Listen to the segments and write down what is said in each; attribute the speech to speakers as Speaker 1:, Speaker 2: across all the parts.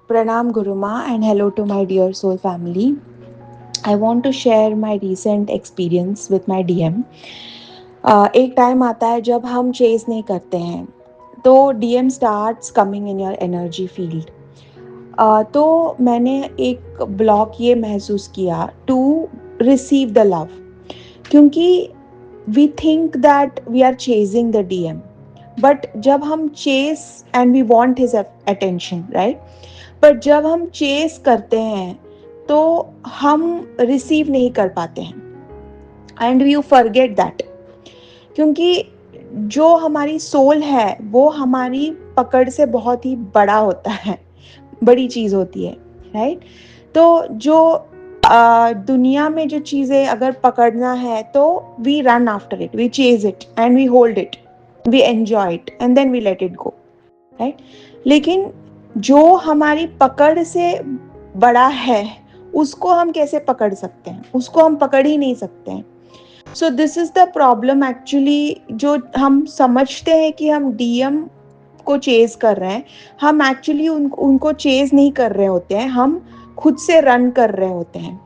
Speaker 1: Pranam Guruma and hello to my dear soul family. I want to share my recent experience with my DM. एक time आता है जब हम chess नहीं करते हैं तो DM starts coming in your energy field. तो मैंने एक ब्लॉक ये महसूस किया टू रिसीव द लव, क्योंकि we think that we are chasing the DM, but जब हम chase and we want his attention, right, पर जब हम चेस करते हैं तो हम रिसीव नहीं कर पाते हैं एंड यू फॉरगेट दैट, क्योंकि जो हमारी सोल है वो हमारी पकड़ से बहुत ही बड़ा होता है, बड़ी चीज होती है, राइट. तो जो दुनिया में जो चीजें अगर पकड़ना है तो we run after it, we chase it and we hold it, we enjoy it and then we let it go, right. लेकिन जो हमारी पकड़ से बड़ा है उसको हम कैसे पकड़ सकते हैं? उसको हम पकड़ ही नहीं सकते हैं. सो this is the problem actually. जो हम समझते हैं कि हम DM को चेज कर रहे हैं, हम एक्चुअली उनको चेज नहीं कर रहे होते हैं, हम खुद से रन कर रहे होते हैं.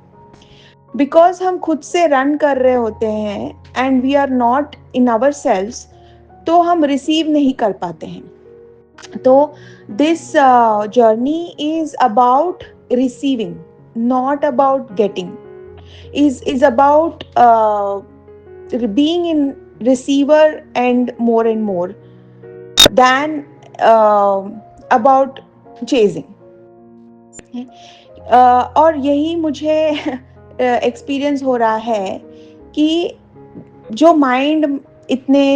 Speaker 1: बिकॉज हम खुद से रन कर रहे होते हैं and we are not in our selves, तो हम रिसीव नहीं कर पाते हैं. तो this journey is about receiving, not about getting. Is about being in receiver and more than about chasing. और यही मुझे एक्सपीरियंस हो रहा है कि जो माइंड इतने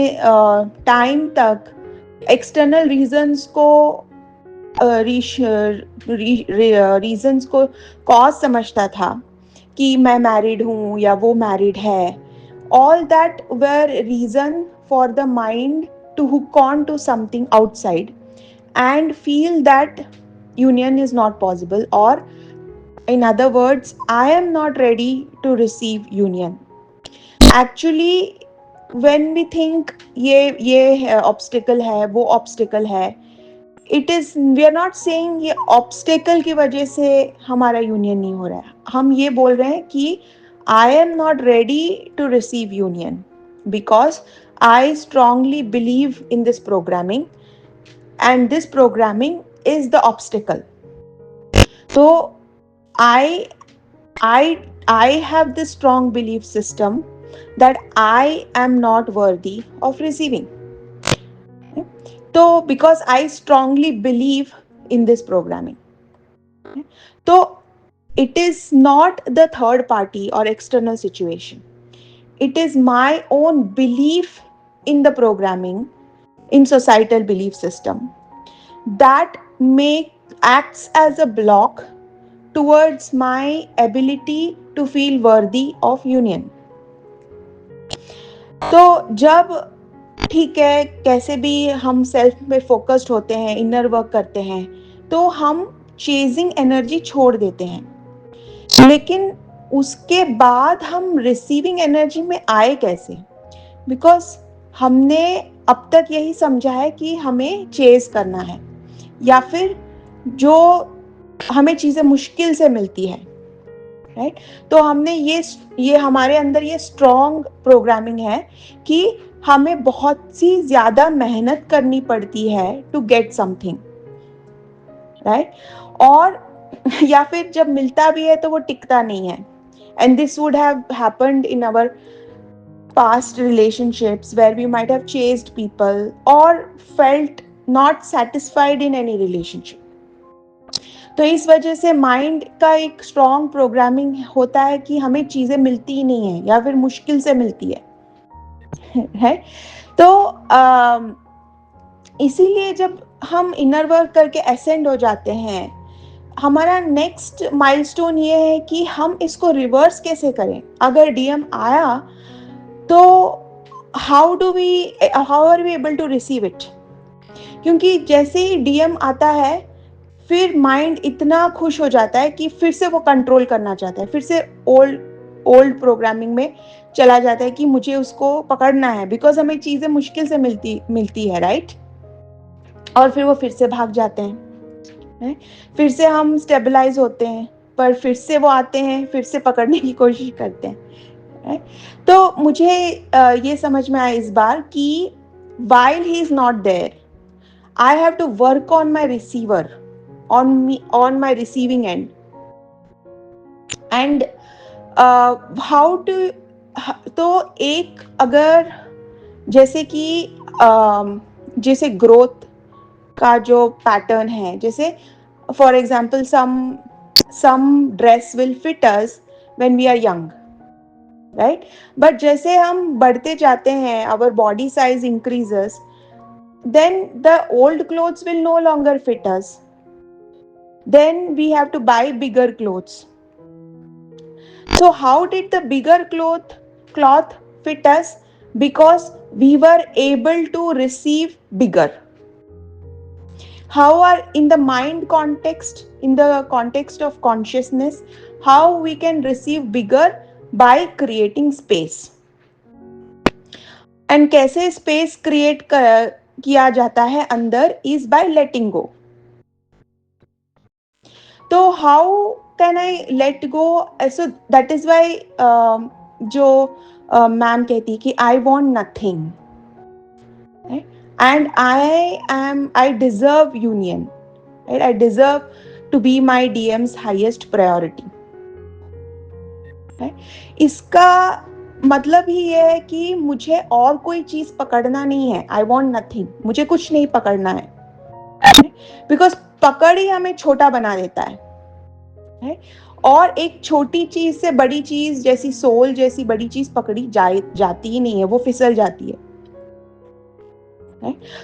Speaker 1: टाइम तक एक्सटर्नल रीजंस को रीजंस को कॉज समझता था कि मैं मैरिड हूँ या वो मैरिड है, all that were reason for the mind to hook on to something outside and feel that union is not possible, or in other words, I am not ready to receive union. Actually, when we think ये obstacle है, वो obstacle है, it is, we are not saying ये obstacle की वजह से हमारा union नहीं हो रहा है. हम ये बोल रहे हैं कि I am not ready to receive union because I strongly believe in this programming and this programming is the obstacle. तो I I I have this strong belief system that I am not worthy of receiving. तो because I strongly believe in this programming, तो it is not the third party or external situation. It is my own belief in the programming, in societal belief system, that acts as a block towards my ability to feel worthy of union. तो जब ठीक है, कैसे भी हम self पे focused होते हैं, इनर वर्क करते हैं, तो हम चेजिंग एनर्जी छोड़ देते हैं. लेकिन उसके बाद हम रिसीविंग एनर्जी में आए कैसे? बिकॉज हमने अब तक यही समझा है कि हमें चेज करना है, या फिर जो हमें चीजें मुश्किल से मिलती है, राइट. तो हमने ये हमारे अंदर ये स्ट्रॉन्ग प्रोग्रामिंग है कि हमें बहुत सी ज्यादा मेहनत करनी पड़ती है टू गेट समथिंग, राइट. और या फिर जब मिलता भी है तो वो टिकता नहीं है. And this would have happened in our past relationships where we might have chased people or felt not satisfied in any relationship. तो इस वजह से माइंड का एक स्ट्रॉन्ग प्रोग्रामिंग होता है कि हमें चीजें मिलती ही नहीं है या फिर मुश्किल से मिलती है. तो इसीलिए जब हम इनर वर्क करके असेंड हो जाते हैं, हमारा नेक्स्ट माइलस्टोन ये है कि हम इसको रिवर्स कैसे करें. अगर DM आया तो how are we able to receive it? क्योंकि जैसे ही DM आता है फिर माइंड इतना खुश हो जाता है कि फिर से वो कंट्रोल करना चाहता है, फिर से ओल्ड प्रोग्रामिंग में चला जाता है कि मुझे उसको पकड़ना है, बिकॉज हमें चीजें मुश्किल से मिलती है, राइट. और फिर वो फिर से भाग जाते हैं, है। फिर से हम स्टेबलाइज होते हैं, पर फिर से वो आते हैं, फिर से पकड़ने की कोशिश करते हैं, है। तो मुझे ये समझ में आया इस बार कि while he is not there, I have to work on my receiver, on my receiving end, and how to, तो एक अगर जैसे कि जैसे ग्रोथ का जो पैटर्न है, जैसे for example some dress will fit us when we are young, right, but जैसे हम बढ़ते जाते हैं, our body size increases, then the old clothes will no longer fit us, then we have to buy bigger clothes. So how did the bigger cloth fit us? Because we were able to receive bigger. How are, in the mind context, in the context of consciousness, how we can receive bigger? By creating space. And कैसे space create किया जाता है अंदर? is by letting go. तो how can I let go? So that is why जो ma'am कहती कि I want nothing, right? And I deserve union, right? I deserve to be my DM's highest priority, right? इसका मतलब ही ये है कि मुझे और कोई चीज पकड़ना नहीं है. I want nothing, मुझे कुछ नहीं पकड़ना है, बिकॉज पकड़ ही हमें छोटा बना देता है, और एक छोटी चीज से बड़ी चीज जैसी सोल जैसी बड़ी चीज पकड़ी जाती ही नहीं है, वो फिसल जाती है.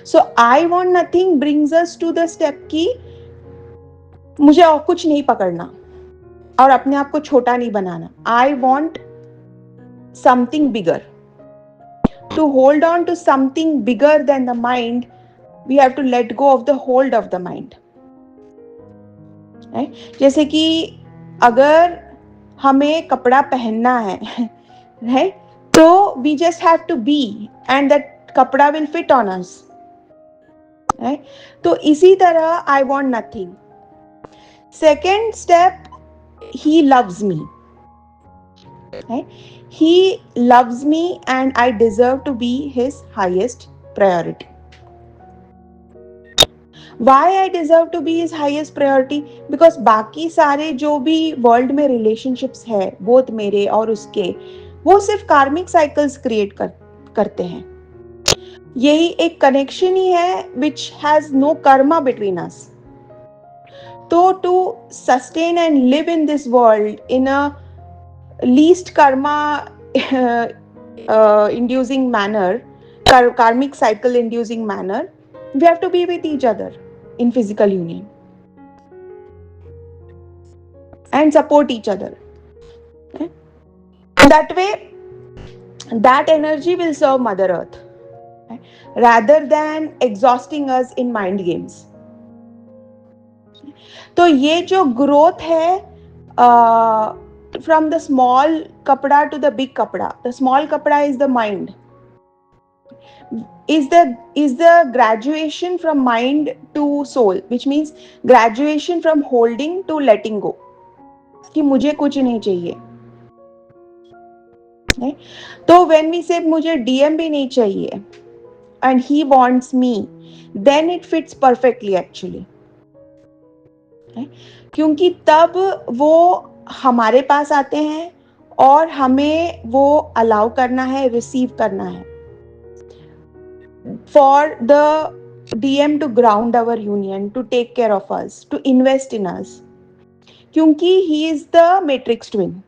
Speaker 1: So I want nothing brings us to the step कि मुझे और कुछ नहीं पकड़ना और अपने आप को छोटा नहीं बनाना. I want something bigger. To hold on to something bigger than the mind, we have to let go of the hold of the mind. जैसे कि अगर हमें कपड़ा पहनना है, तो we just have to be and that कपड़ा will fit on us. तो इसी तरह I want nothing. Second step, he loves me. He loves me and I deserve to be his highest priority. Why I deserve to be his highest priority? Because बाकी सारे जो भी world में relationships है, both मेरे और उसके, वो सिर्फ कार्मिक साइकिल्स क्रिएट करते हैं. यही एक कनेक्शन ही है which has no karma between us. तो to sustain and live in this world in a least karma inducing manner, karmic cycle inducing manner, we have to be with each other in physical union and support each other. That way, that energy will serve Mother Earth rather than exhausting us in mind games. तो ये जो growth है, from the small kapda to the big kapda, the small kapda is the mind, is the graduation from mind to soul, which means graduation from holding to letting go, कि मुझे कुछ नहीं चाहिए. तो when we say मुझे DM भी नहीं चाहिए and he wants me, then it fits perfectly actually. क्योंकि तब वो हमारे पास आते हैं और हमें वो अलाउ करना है, रिसीव करना है, for the DM to ground our union, to take care of us, to invest in us, क्योंकि he is the matrix twin.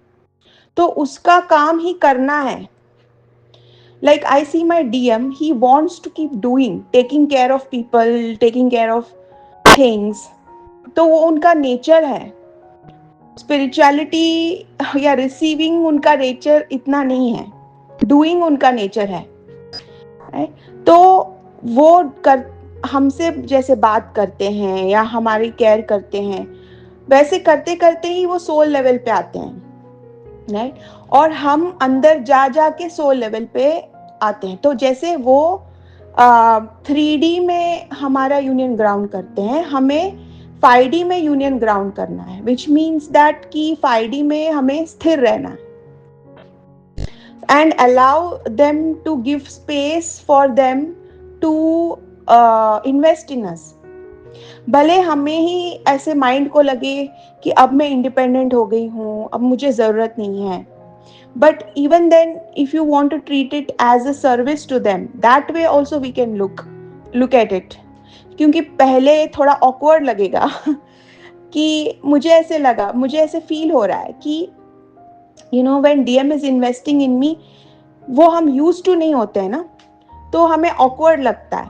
Speaker 1: तो उसका काम ही करना है. Like I see my DM, he wants to keep doing, taking care of people, taking care of things. तो वो उनका nature है. स्पिरिचुअलिटी या रिसीविंग उनका नेचर इतना नहीं है, डूइंग उनका नेचर है. तो वो हमसे जैसे बात करते हैं या हमारी केयर करते हैं, वैसे करते करते ही वो सोल लेवल पे आते हैं, राइट. और हम अंदर जा के सोल लेवल पे आते हैं. तो जैसे वो 3D में हमारा यूनियन ग्राउंड करते हैं, हमें 5D में यूनियन ग्राउंड करना है, विच मीन्स दैट कि 5D में हमें स्थिर रहना है and allow them to give space for them to invest in us. भले हमें ही ऐसे माइंड को लगे कि अब मैं इंडिपेंडेंट हो गई हूँ, अब मुझे ज़रूरत नहीं है, but even then if you want to treat it as a service to them, that way also we can look at it. क्योंकि पहले थोड़ा ऑकवर्ड लगेगा कि मुझे ऐसे फील हो रहा है कि when DM is investing in me, वो हम यूज टू नहीं होते हैं ना, तो हमें ऑकवर्ड लगता है.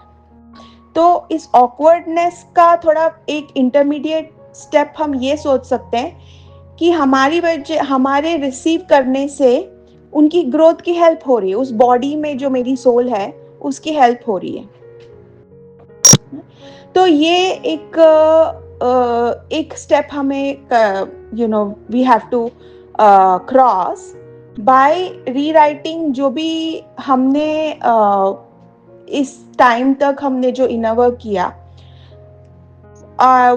Speaker 1: तो इस ऑकवर्डनेस का थोड़ा एक इंटरमीडिएट स्टेप हम ये सोच सकते हैं कि हमारे रिसीव करने से उनकी ग्रोथ की हेल्प हो रही है, उस बॉडी में जो मेरी सोल है उसकी हेल्प हो रही है. तो ये एक स्टेप हमें we have to cross by rewriting जो भी हमने इस टाइम तक हमने जो इनर वर्क किया,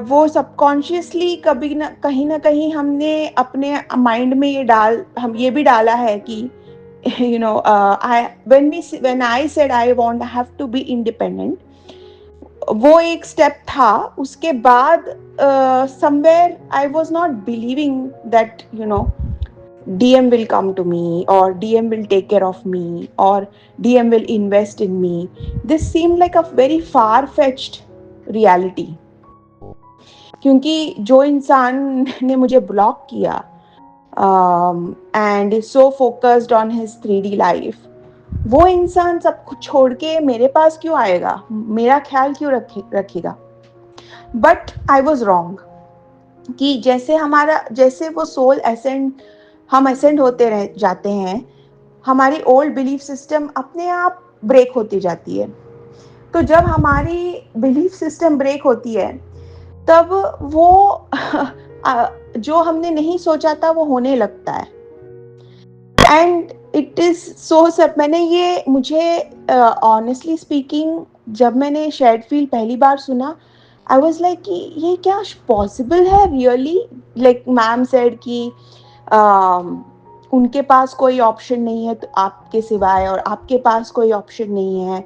Speaker 1: वो सबकॉन्शियसली कहीं ना कहीं हमने अपने माइंड में ये भी डाला है कि when I said I have to be independent, वो एक स्टेप था. उसके बाद somewhere I was not believing that DM will come to me, or DM will take care of me, or DM will invest in me. This seemed like a very far-fetched reality. क्योंकि जो इंसान ने मुझे block किया and is so focused on his 3D life, वो इंसान सब कुछ छोड़ के मेरे पास क्यों आएगा, मेरा ख्याल क्यों रखेगा. बट आई वॉज रॉन्ग कि जैसे वो सोल हम असेंड होते रह जाते हैं, हमारी ओल्ड बिलीफ सिस्टम अपने आप ब्रेक होती जाती है. तो जब हमारी बिलीफ सिस्टम ब्रेक होती है, तब वो जो हमने नहीं सोचा था वो होने लगता है. एंड इट इज सो सब मुझे ऑनेस्टली स्पीकिंग, जब मैंने शेयर्ड फील पहली बार सुना, आई वॉज लाइक कि ये क्या पॉसिबल है रियली. लाइक मैम सेड कि उनके पास कोई ऑप्शन नहीं है तो आपके सिवाय, और आपके पास कोई ऑप्शन नहीं है.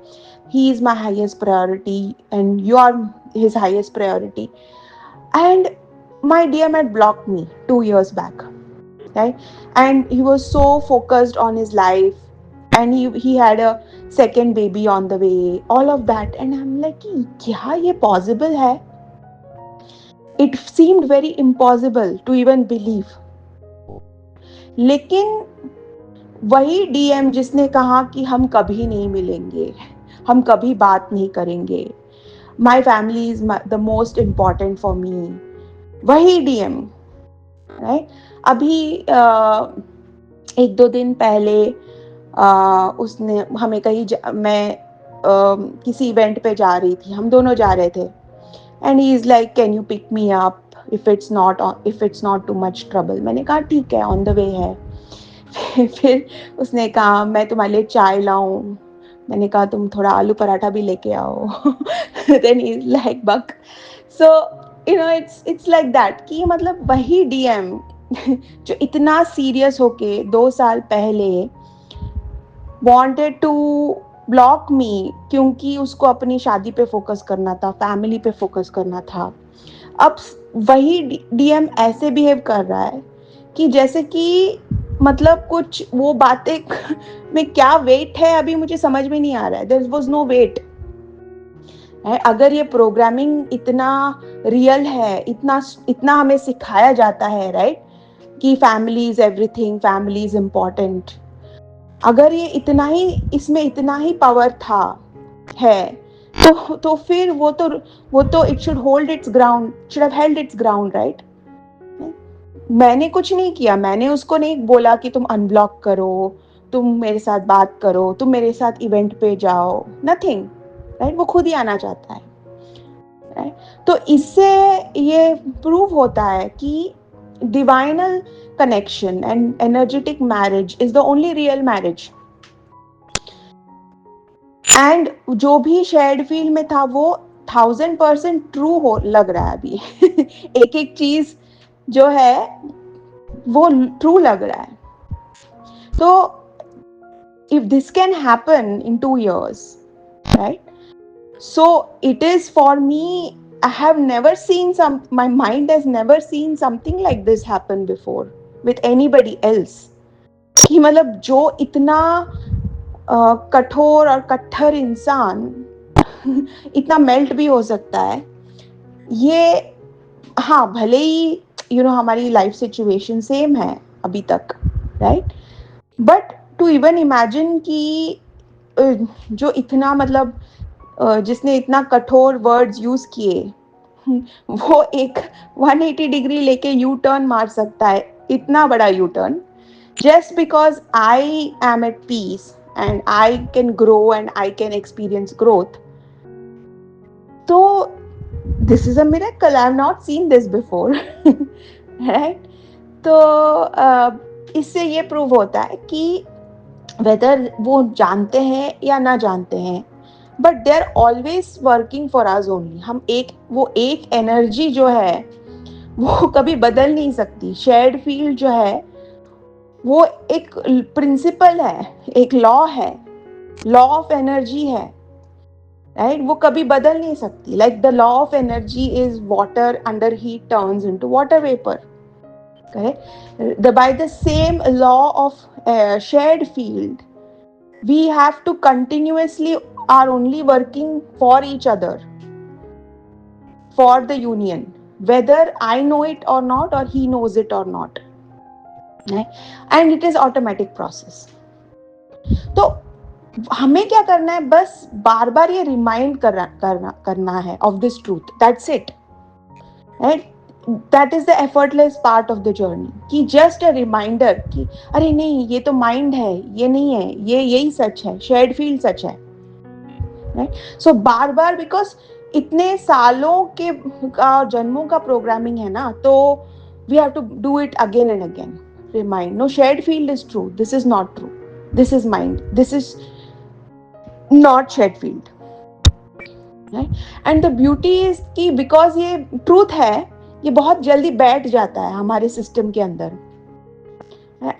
Speaker 1: He is my highest priority and you are his highest priority. And my DM had blocked me 2 years back, right? And he was so focused on his life, and he had a second baby on the way, all of that. And I'm like, kya ye possible hai? It seemed very impossible to even believe. लेकिन वही DM जिसने कहा कि हम कभी नहीं मिलेंगे, हम कभी बात नहीं करेंगे, my family is the most important for me, वही DM, राइट. अभी 1-2 दिन पहले उसने हमें मैं किसी इवेंट पे जा रही थी, हम दोनों जा रहे थे, and he is like, can you pick me up if it's not too much trouble. मैंने कहा ठीक है, ऑन द वे है. फिर उसने कहा मैं तुम्हारे लिए चाय लाऊं. मैंने कहा तुम थोड़ा आलू पराठा भी लेके आओ. देन ही इज लाइक बक. सो it's like that कि मतलब वही DM जो इतना सीरियस होके 2 साल पहले wanted to block me क्योंकि उसको अपनी शादी पे फोकस करना था, फैमिली पे फोकस करना था, अब वही DM ऐसे बिहेव कर रहा है कि जैसे कि मतलब कुछ वो बातें में क्या वेट है अभी मुझे समझ में नहीं आ रहा है. There was no wait. अगर ये प्रोग्रामिंग इतना रियल है, इतना हमें सिखाया जाता है, राइट, कि family is everything, family is important, अगर ये इसमें इतना ही पावर है, तो फिर वो तो it should hold it's ground, should have held it's ground, right. मैंने कुछ नहीं किया, मैंने उसको नहीं बोला कि तुम अनब्लॉक करो, तुम मेरे साथ बात करो, तुम मेरे साथ इवेंट पे जाओ, नथिंग, राइट. वो खुद ही आना चाहता है, राइट. तो इससे ये प्रूव होता है कि divine connection and energetic marriage is the only real marriage. And जो भी शेयर्ड फील्ड में था वो 1000% ट्रू हो लग रहा है अभी एक एक चीज जो है वो ट्रू लग रहा है. तो if this can happen in 2 years, right? So it is for me. I have never seen my mind has never seen something like this happen before with anybody else. कि मतलब जो इतना कठोर और कट्टर इंसान इतना मेल्ट भी हो सकता है. ये हाँ भले ही हमारी लाइफ सिचुएशन सेम है अभी तक, right? But to even imagine कि जो इतना मतलब जिसने इतना कठोर वर्ड्स यूज किए वो एक 180 डिग्री लेके यू टर्न मार सकता है, इतना बड़ा U turn, just because I am at peace and I can grow and I can experience growth. So this is a miracle. I have not seen this before. Right? तो इससे ये prove होता है कि वेदर वो जानते हैं या ना जानते हैं, but they are always working for us only. हम वो एक एनर्जी जो है वो कभी बदल नहीं सकती. शेयर्ड फील्ड जो है वो एक प्रिंसिपल है, एक लॉ है, लॉ ऑफ एनर्जी है, राइट? वो कभी बदल नहीं सकती. Like the law of energy is water under heat turns into water vapour. By the same law of shared field, we have to continuously are only working for each other, for the union, whether I know it or not or he knows it or not, and it is automatic process. तो हमें क्या करना है, बस बार बार ये remind करना है of this truth. That's it, right? That is the effortless part of the journey. कि जस्ट अ रिमाइंडर कि अरे नहीं, ये तो माइंड है, ये नहीं है, ये यही सच है, शेयर्ड फील्ड सच है, right? So bar bar, because इतने सालों के जन्मों का प्रोग्रामिंग है ना, तो we have to do it again and again. Remind, no, shared field is true, this is not true, this is mind, this is not shared field, right? And the beauty is कि because ये truth है, ये बहुत जल्दी बैठ जाता है हमारे सिस्टम के अंदर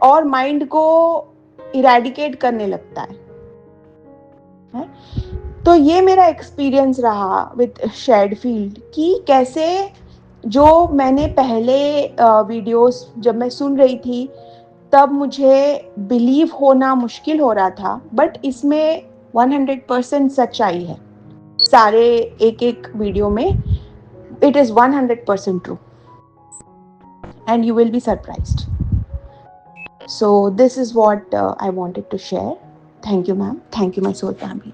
Speaker 1: और माइंड को इरेडिकेट करने लगता है. तो ये मेरा एक्सपीरियंस रहा विद शेयर्ड फील्ड कि कैसे जो मैंने पहले वीडियोस जब मैं सुन रही थी तब मुझे बिलीव होना मुश्किल हो रहा था, बट इसमें 100% सच्चाई है. सारे एक एक वीडियो में it is 100% true and you will be surprised. So this is what I wanted to share. Thank you ma'am, thank you my soul family.